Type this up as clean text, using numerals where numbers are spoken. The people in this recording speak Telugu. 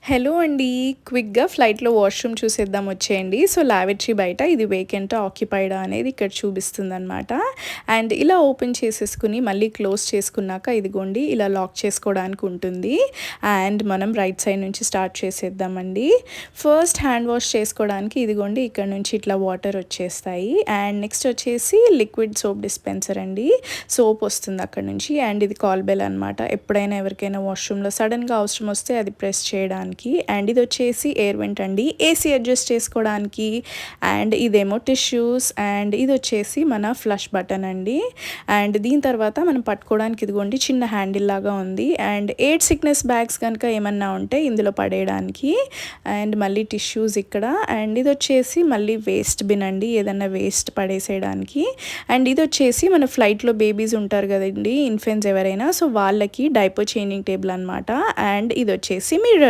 హలో అండి. క్విక్‌గా ఫ్లైట్‌లో వాష్‌రూమ్ చూసేద్దాం వచ్చేయండి. సో, లావెటరీ బయట ఇది వేకెంటా, ఆక్యుపైడా అనేది ఇక్కడ చూపిస్తుందనమాట. అండ్ ఇలా ఓపెన్ చేసేసుకుని మళ్ళీ క్లోజ్ చేసుకున్నాక ఇదిగోండి ఇలా లాక్ చేసుకోవడానికి ఉంటుంది. అండ్ మనం రైట్ సైడ్ నుంచి స్టార్ట్ చేసేద్దామండి. ఫస్ట్ హ్యాండ్ వాష్ చేసుకోవడానికి ఇదిగోండి ఇక్కడ నుంచి ఇట్లా వాటర్ వచ్చేస్తాయి. అండ్ నెక్స్ట్ వచ్చేసి లిక్విడ్ సోప్ డిస్పెన్సర్ అండి. సోప్ వస్తుంది అక్కడ నుంచి. అండ్ ఇది కాల్ బెల్ అనమాట. ఎప్పుడైనా ఎవరికైనా వాష్‌రూమ్‌లో సడెన్‌గా అవసరం వస్తే అది ప్రెస్ చేయడానికి. అండ్ ఇది వచ్చేసి ఎయిర్ వెంట్ అండి, ఏసీ అడ్జస్ట్ చేసుకోవడానికి. అండ్ ఇదేమో టిష్యూస్. అండ్ ఇది వచ్చేసి మన ఫ్లష్ బటన్ అండి. అండ్ దీని తర్వాత మనం పట్టుకోవడానికి ఇదిగోండి చిన్న హ్యాండిల్ లాగా ఉంది. అండ్ ఎయిర్ సిక్నెస్ బ్యాగ్స్ కనుక ఏమన్నా ఉంటే ఇందులో పడేయడానికి. అండ్ మళ్ళీ టిష్యూస్ ఇక్కడ. అండ్ ఇది వచ్చేసి మళ్ళీ వేస్ట్ బిన్ అండి, ఏదన్నా వేస్ట్ పడేసేయడానికి. అండ్ ఇది వచ్చేసి మన ఫ్లైట్లో బేబీస్ ఉంటారు కదండి, ఇన్ఫెంట్స్ ఎవరైనా, సో వాళ్ళకి డైపర్ చేంజింగ్ టేబుల్ అనమాట. అండ్ ఇది వచ్చేసి మిర్రర్.